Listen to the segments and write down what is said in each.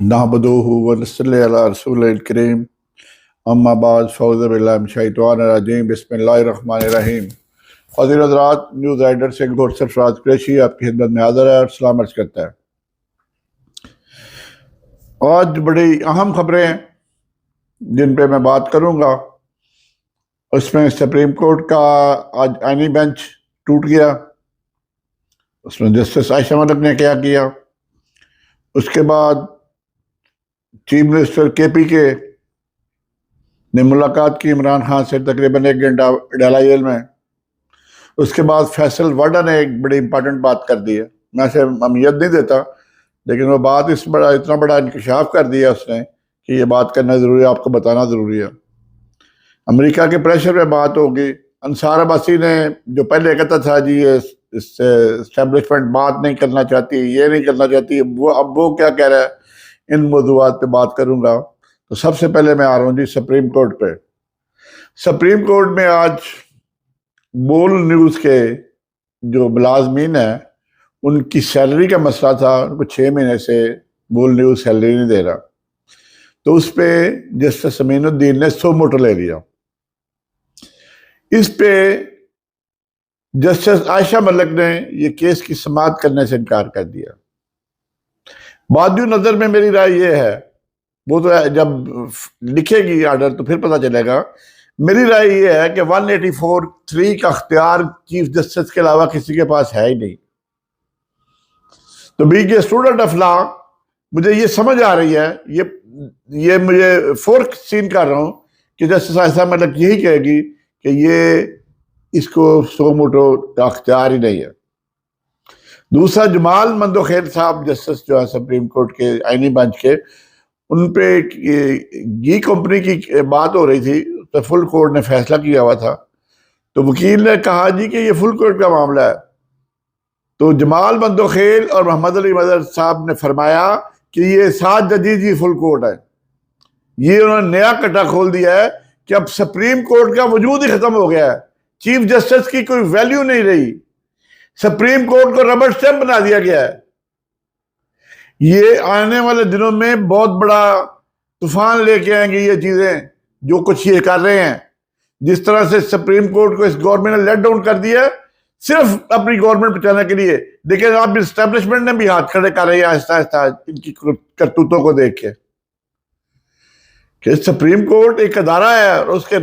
नहमदुहु व नसल्ली अला रसूलिल करीम अम्मा बाद फ़ौज़ बिल्लाहि मिनश शैतानिर रजीम बिस्मिल्लाहिर रहमानिर रहीम। फ़ाज़िल हज़रात, न्यूज़ राइडर से घोर सरफराज कुरैशी आपकी खिदमत में हाज़िर है और सलाम अर्ज़ करता है। आज बड़ी अहम खबरें हैं जिन पे मैं बात करूंगा। उसमें सुप्रीम कोर्ट का आज आईनी बेंच टूट गया। उसमें जस्टिस आयशा मलिक ने क्या किया, उसके बाद चीफ मिनिस्टर केपी के ने मुलाकात की इमरान खान से तकरीबन 1 घंटा डाला जेल में। उसके बाद फैसल वाडा ने एक बड़ी इंपॉर्टेंट बात कर दी है। मैं से अहमियत नहीं देता, लेकिन वो बात इतना बड़ा इंकशाफ कर दिया उसने कि ये बात करना ज़रूरी है, आपको बताना ज़रूरी है। अमेरिका के प्रेशर पे बात होगी। अंसार अब्बासी ने जो पहले कहता था जी ये इस्टेब्लिशमेंट बात नहीं करना चाहती, ये नहीं करना चाहती, वो क्या कह रहा है, इन मौजूदात पे बात करूंगा। तो सबसे पहले मैं आ रहा हूँ जी सुप्रीम कोर्ट पे। सुप्रीम कोर्ट में आज बोल न्यूज़ के जो मुलाजमीन है उनकी सैलरी का मसला था। उनको 6 महीने से बोल न्यूज़ सैलरी नहीं दे रहा, तो उस पर जस्टिस अमीनुद्दीन ने सो मोटो ले लिया। इस पे जस्टिस आयशा मलिक ने ये केस की समाअत करने से इनकार कर दिया। बादू नज़र में मेरी राय ये है, वो तो जब लिखेगी आर्डर तो फिर पता चलेगा। मेरी राय ये है कि 184(3) का अख्तियार चीफ जस्टिस के अलावा किसी के पास है ही नहीं। तो being a student of law मुझे ये समझ आ रही है, ये मुझे फोर्क सीन कर रहा हूं कि जस्टिस आयशा मलिक यही कहेगी कि ये इसको सो मोटो का अख्तियार ही नहीं है। दूसरा, जमाल मंदोखेल साहब जस्टिस जो है सुप्रीम कोर्ट के आईनी बेंच के, उन पे घी कंपनी की बात हो रही थी, तो फुल कोर्ट ने फैसला किया हुआ था। तो वकील ने कहा जी कि ये फुल कोर्ट का मामला है। तो जमाल मंदोखेल और मोहम्मद अली मदर साहब ने फरमाया कि ये 7 जजी जी फुल कोर्ट है। ये उन्होंने नया कटा खोल दिया है कि अब सुप्रीम कोर्ट का वजूद ही खत्म हो गया है, चीफ जस्टिस की कोई वैल्यू नहीं रही, सुप्रीम कोर्ट को रबर स्टैंप बना दिया गया है। ये आने वाले दिनों में बहुत बड़ा तूफान लेके आएंगे ये चीजें, जो कुछ ये कर रहे हैं। जिस तरह से सुप्रीम कोर्ट को इस गवर्नमेंट ने लेट डाउन कर दिया सिर्फ अपनी गवर्नमेंट बचाने के लिए, लेकिन अब इस्टेब्लिशमेंट ने भी हाथ खड़े कर रहे हैं आहिस्ता आहिस्ता इनकी करतूतों को देख के कि सुप्रीम कोर्ट एक अदारा है और उसके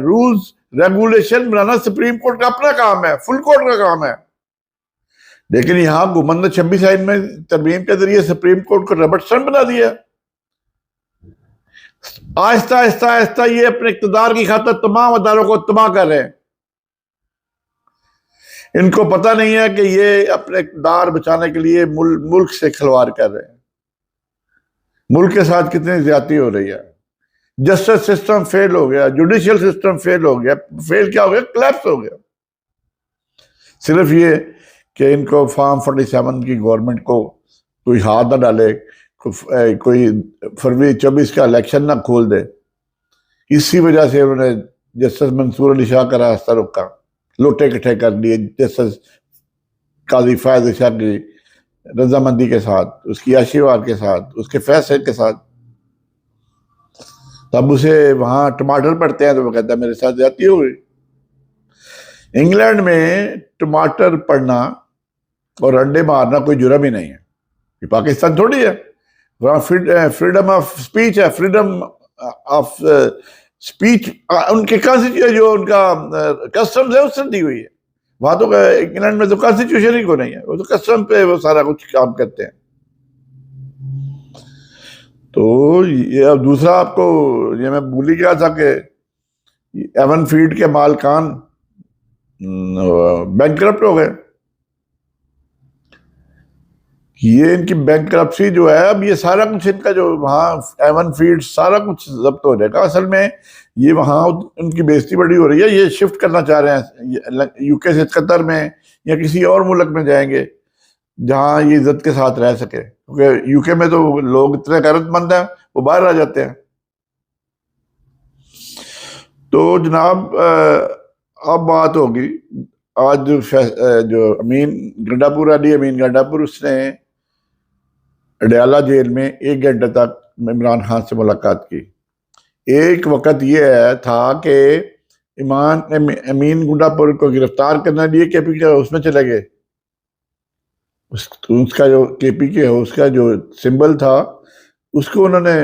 रूल्स रेगुलेशन बनाना सुप्रीम कोर्ट का अपना काम है, फुल कोर्ट का काम है। लेकिन यहाँ गुमंद 26 आइन में तरमीम के जरिए सुप्रीम कोर्ट को रबर स्टैंप बना दिया। आहिस्ता आहिस्ता आहिस्ता ये अपने इक़्तिदार की खातिर तमाम अदारों को तबाह कर रहे हैं। इनको पता नहीं है कि ये अपने इक़्तिदार बचाने के लिए मुल्क से खिलवाड़ कर रहे हैं। मुल्क के साथ कितनी ज्यादती हो रही है। जस्टिस सिस्टम फेल हो गया, जुडिशियल सिस्टम फेल हो गया। फेल क्या हो गया? क्लैप्स हो गया। सिर्फ ये कि इनको फॉर्म 47 की गवर्नमेंट को कोई हाथ ना डाले, कोई फरवरी 24 का इलेक्शन ना खोल दे, इसी वजह से उन्होंने जस्टिस मंसूर अली शाह का रास्ता रोका, लोटे इकट्ठे कर लिए जस्टिस काजी फैज शाह की रजामंदी के साथ, उसकी आशीर्वाद के साथ, उसके फैसले के साथ। तब उसे वहां टमाटर पड़ते हैं तो वो कहता है मेरे साथ ज्यादती हो गई। इंग्लैंड में टमाटर पड़ना और अंडे मारना कोई जुर्म ही नहीं है। ये पाकिस्तान थोड़ी है, वहाँ फ्रीडम ऑफ स्पीच है, फ्रीडम ऑफ स्पीच उनके कॉन्स्टिट्यूशन जो उनका कस्टम्स है उससे दी हुई है। वहां तो इंग्लैंड में तो कॉन्स्टिट्यूशन ही को नहीं है, वो तो कस्टम पे वो सारा कुछ काम करते हैं। तो ये अब दूसरा आपको ये मैं भूल ही गया था कि एवन फीड के मालकान बैंकरप्ट हो गए। ये इनकी बैंकरप्सी जो है, अब ये सारा कुछ इनका जो वहाँ एवन फीड सारा कुछ जब्त हो जाएगा। असल में ये वहाँ उनकी बेइज्जती बड़ी हो रही है। ये शिफ्ट करना चाह रहे हैं यूके से कतर में या किसी और मुल्क में जाएंगे जहाँ ये इज्जत के साथ रह सके, क्योंकि यूके में तो लोग इतने गैरतमंद हैं वो बाहर आ जाते हैं। तो जनाब अब बात होगी आज जो अमीन गंडापुर, अली अमीन गंडापुर, उसने अडयाला जेल में 1 घंटे तक इमरान खान से मुलाकात की। एक वक्त ये था कि ईमान अमीन गुंडापुर को गिरफ्तार करने लिए केपी के उसमें चले गए। उसका जो केपी के उसका जो सिंबल था उसको उन्होंने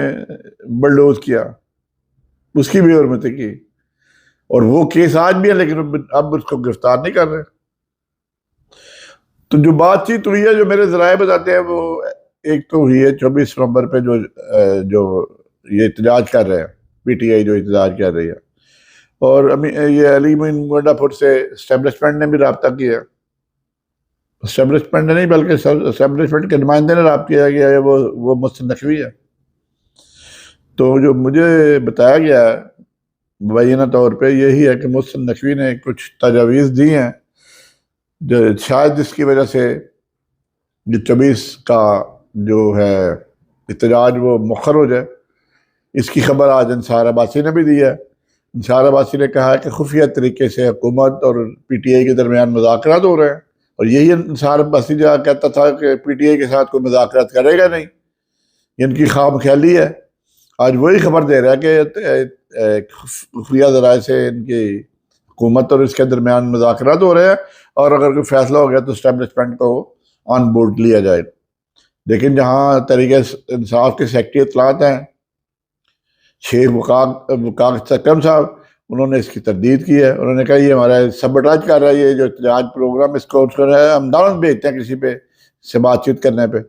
बलडोज किया, उसकी भी हरमत की, और वो केस आज भी है, लेकिन अब उसको गिरफ्तार नहीं कर रहे। तो जो बातचीत हुई है, जो मेरे जराए बताते हैं, वो एक तो हुई है 24 नवंबर पे जो ये एहतजाज कर रहे हैं, पीटीआई जो एहतजाज कर रही है, और ये अली मोइन गुंडापुर से एस्टेब्लिशमेंट ने भी रब्ता किया। एस्टेब्लिशमेंट ने नहीं बल्कि एस्टेब्लिशमेंट के नुमाइंदे ने रब्ता किया गया है, वो मुहसिन नकवी है। तो जो मुझे बताया गया है मुबैना तौर पे यही है कि मुहसिन नकवी ने कुछ तजावीज़ दी हैं, जो शायद जिसकी वजह से जो 24 का जो है एहतजाज वो मुखर हो जाए। इसकी खबर आज अंसार अब्बासी ने भी दी है। अंसार अब्बासी ने कहा है कि खुफिया तरीके से हुकूमत और पीटीआई के दरमियान मुज़ाकरात हो रहे हैं, और यही अंसार अब्बासी जो कहता था कि पीटीआई के साथ कोई मुज़ाकरात करेगा नहीं, इनकी खाम ख्याली है। आज वही खबर दे रहा है कि खुफिया ज़राए से इनकी हुकूमत और इसके दरमियान मुज़ाकरात हो रहे हैं, और अगर कोई फैसला हो गया तो इस्टेब्लिशमेंट को ऑन बोर्ड लिया जाए। लेकिन जहाँ तरीके इंसाफ के सेक्रेटरी इतलात हैं शेख वकाक सकम साहब, उन्होंने इसकी तरदीद की है। उन्होंने कहा ये हमारा सबटाज कर रहा है, ये जो एहतजाज प्रोग्राम इसको हम दावत भेजते हैं किसी पे से बातचीत करने पे,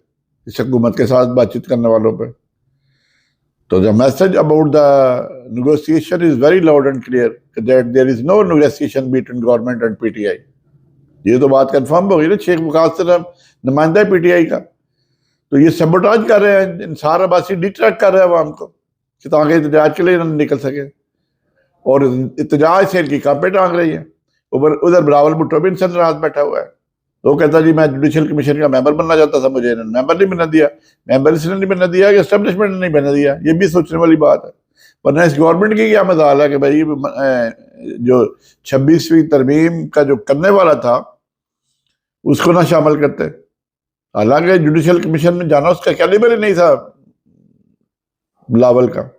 इस हुकूमत के साथ बातचीत करने वालों पे। तो the message about the negotiation is very loud and clear that there is no negotiation between government and PTI. ये तो बात कंफर्म हो गई ना, शेख वकाक साहब नुमाइंदा है पीटीआई का। तो ये सबटाज कर रहे हैं, अंसार अब्बासी डिट्रैक्ट कर रहे हैं अवाम को कि ताकि एहतजाज के लिए ना निकल सके, और एहतजाज से इनकी कांपे टांग रही है। उधर बिलावल भुट्टो भी इनसे नाराज बैठा हुआ है। तो कहता जी मैं जुडिशल कमीशन का मेंबर बनना चाहता था, मुझे इन्होंने मेंबर नहीं बनना दिया। मेंबर इसने नहीं बनना दिया कि एस्टेब्लिशमेंट ने नहीं बनना दिया। ये भी सोचने वाली बात है। वरना इस गवर्नमेंट की क्या मजाल है कि भाई जो 26वीं तरमीम का जो करने वाला था उसको ना शामिल करते। हालांकि जुडिशल कमीशन में जाना उसका कैलिबर ही नहीं था बिलावल का।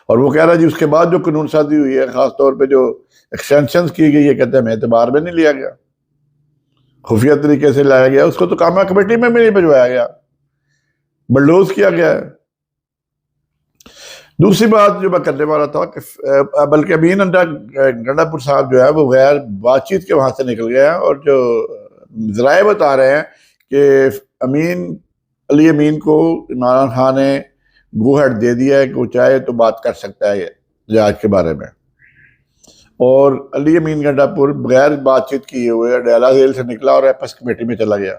और वो कह रहा है जी उसके बाद जो कानून साजी हुई है, खासतौर पे जो एक्सटेंशन की गई है, कहते हैं मैं एतबार में नहीं लिया गया, खुफिया तरीके से लाया गया, उसको तो कामा कमेटी में भी नहीं भिजवाया गया, बलडोज किया गया है। दूसरी बात जो मैं करने वाला था कि बल्कि अमीन गंडापुर साहब जो है वो गैर बातचीत के वहां से निकल गया, और जो जराए बता रहे हैं कि अली अमीन को इमरान खान ने गो हेड दे दिया है कि वो चाहे तो बात कर सकता है जहाज के बारे में। और अली अमीन गंडापुर बगैर बातचीत किए हुए अडयाला जेल से निकला और एपस कमेटी में चला गया।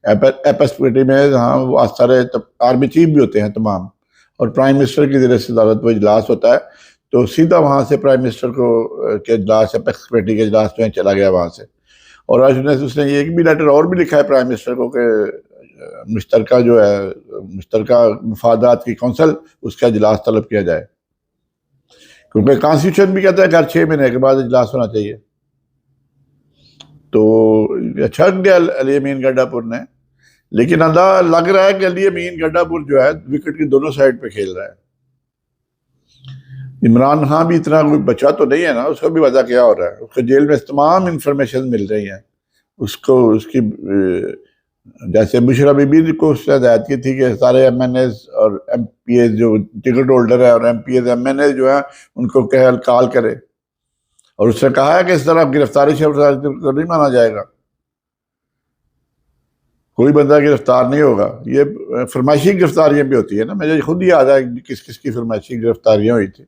एपस कमेटी में जहाँ वो सारे आर्मी चीफ भी होते हैं तमाम, और प्राइम मिनिस्टर की ज़रिए सदारत वो इजलास होता है, तो सीधा वहाँ से प्राइम मिनिस्टर को के इजलास एपस कमेटी के इजलास में चला गया वहाँ से। और आज उसने एक भी लेटर और भी लिखा है प्राइम मिनिस्टर को कि मुश्तरका जो है मुश्तरका मफादात की कौंसल उसका इजलास तलब किया जाए, क्योंकि कॉन्स्टिट्यूशन भी कहता है हर 6 महीने के बाद इजलास होना चाहिए। तो अच्छा गया अली अमीन गंडापुर ने, लेकिन अंदाजा लग रहा है कि अली अमीन गंडापुर जो है विकेट की दोनों साइड पे खेल रहा है। इमरान खान भी इतना कोई बचा तो नहीं है ना, उसको भी वजह क्या हो रहा है, उसको जेल में तमाम इंफॉर्मेशन मिल रही है उसको। उसकी जैसे बुशरा बीबी को उससे हदायत की थी कि सारे एमएनएस और एमपीएस जो टिकट होल्डर है और एमपीएस एमएनएस जो है उनको कॉल करे, और उसने कहा है कि इस तरह गिरफ्तारी से नहीं माना जाएगा, कोई बंदा गिरफ्तार नहीं होगा। ये फरमाइशी गिरफ्तारियां भी होती है ना, मुझे खुद ही याद है किस किस की फरमाइशी गिरफ्तारियां हुई थी।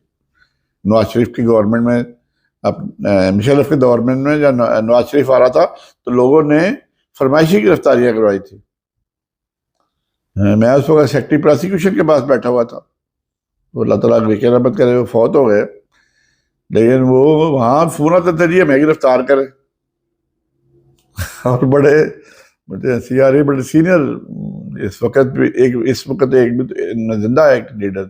नवाज शरीफ की गवर्नमेंट में, अब मुशर्रफ के गवर्नमेंट में जब नवाज शरीफ आ रहा था तो लोगों ने फरमाइशी गिरफ्तारियां करवाई थी। मैं उस वक्त सेक्रेटरी प्रोसिक्यूशन के पास बैठा हुआ था, वो अल्लाह ताला की रहमत करे वो फौत हो गए, लेकिन वो वहाँ फोन आता था जी हमें गिरफ्तार करे। और बड़े मुझे हंसी आ रही, बड़े सीनियर इस वक्त एक भी जिंदा है एक लीडर।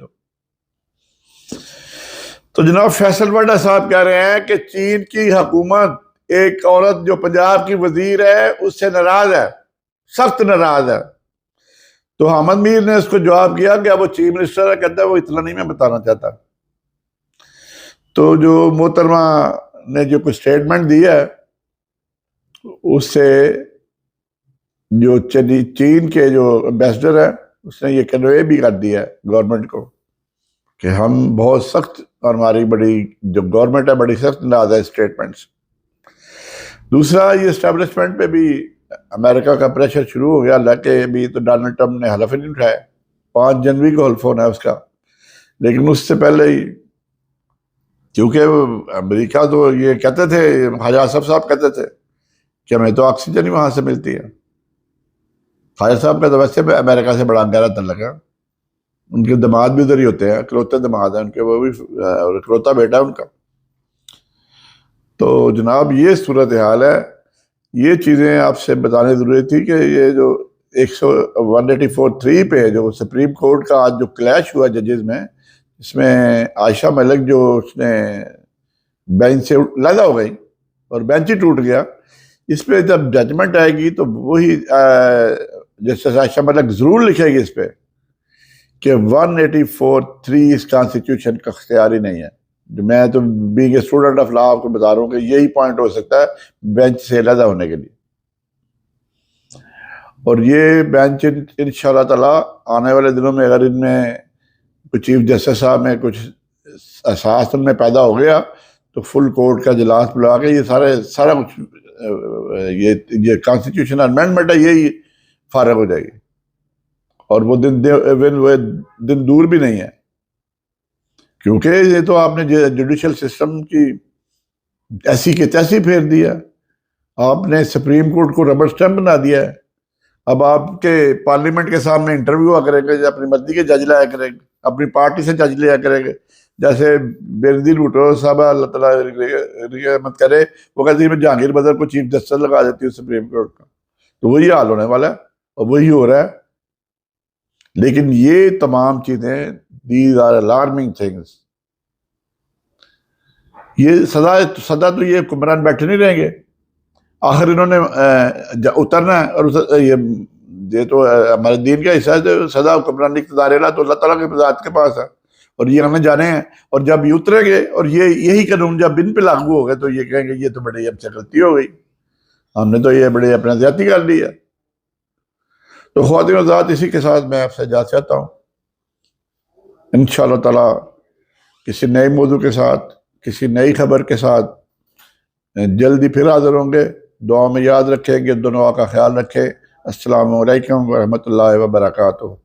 तो जनाब फैसल वाडा साहब कह रहे हैं कि चीन की हुकूमत एक औरत जो पंजाब की वजीर है उससे नाराज है, सख्त नाराज है। तो अहमद मीर ने उसको जवाब किया कि अब वो चीफ मिनिस्टर है, कहता है वो इतना नहीं मैं बताना चाहता। तो जो मोहतरमा ने जो कुछ स्टेटमेंट दिया है उससे जो चीन के जो एम्बेसडर है उसने ये कन्वे भी कर दिया है गवर्नमेंट को कि हम बहुत सख्त, और हमारी बड़ी जो गवर्नमेंट है बड़ी सख्त अंदाज है स्टेटमेंट्स। दूसरा, ये एस्टेब्लिशमेंट पे भी अमेरिका का प्रेशर शुरू हो गया, हालांकि अभी तो डोनाल्ड ट्रंप ने हलफ नहीं उठाया, 5 जनवरी को हल्फ होना है उसका, लेकिन उससे पहले ही, क्योंकि अमेरिका तो ये कहते थे, ख्वाजा आसफ साहब कहते थे कि हमें तो ऑक्सीजन ही वहां से मिलती है। ख्वाजा साहब का तो वैसे अमेरिका से बड़ा गहरा तल्लुक है, उनके दामाद भी उधर ही होते हैं, इकलौते दामाद है उनके, वो भी इकलौता बेटा है उनका। तो जनाब ये सूरत हाल है, ये चीज़ें आपसे बताने ज़रूरी थी कि ये जो 184(3) पे जो सुप्रीम कोर्ट का आज जो क्लैश हुआ जजेस में, इसमें आयशा मलिक जो उसने बेंच से लैदा हो गई और बेंच ही टूट गया, इस पे जब जजमेंट आएगी तो वही जस्टिस आयशा मलिक ज़रूर लिखेगी इस पे कि 184(3) इस कॉन्स्टिट्यूशन का इख्तियार ही नहीं है। जो मैं तो being a student of law आपको बता रहा हूँ कि यही पॉइंट हो सकता है बेंच से अलग होने के लिए। और ये बेंच इंशाल्लाह ताला आने वाले दिनों में अगर इनमें कुछ चीफ जस्टिस साहब में कुछ एहसास उनमें पैदा हो गया तो फुल कोर्ट का इजलास बुला के ये सारा कुछ ये कॉन्स्टिट्यूशन अमेंडमेंट है यही फारग हो जाएगी, और वो दिन दूर भी नहीं है, क्योंकि ये तो आपने जुडिशल सिस्टम की ऐसी के तैसी फेर दिया, आपने सुप्रीम कोर्ट को रबर स्टैम्प बना दिया है। अब आपके पार्लियामेंट के सामने इंटरव्यू करेंगे, अपनी मर्जी के जज लाया करेंगे, अपनी पार्टी से जज लिया करेंगे, जैसे बेनजीर भुट्टो साहब अल्लाह ताला रहमत करे, वो कहती है मैं जहांगीर बदर को चीफ जस्टिस लगा देती हूँ सुप्रीम कोर्ट का, तो वही हाल होने वाला है और वही हो रहा है। लेकिन ये तमाम चीजें, दीज आर अलार्मिंग थिंग्स, ये सदा तो ये हुक्मरान बैठे नहीं रहेंगे, आखिर इन्होंने उतरना है, और ये तो हमारे दीन का हिस्सा है, तो सदा हुक्मरान इक़्तिदार तो अल्लाह ताला के ज़ात के पास है, और ये हमें जाने हैं। और जब ये उतरेंगे और यही कानून जब इन पे लागू हो गए तो ये कहेंगे ये तो बड़ी हमसे गलती हो गई, हमने तो ये बड़े अपना ज्यादती कर ली है। तो ख्वातीन हज़रात, इसी के साथ मैं आपसे इजाज़त चाहता हूँ। इंशाअल्लाह ताला किसी नए मौजू के साथ, किसी नई खबर के साथ जल्दी फिर हाजिर होंगे। दुआ में याद रखेंगे, दुआ का ख्याल रखें। अस्सलामु अलैकुम व रहमतुल्लाहि व बरकातुहू।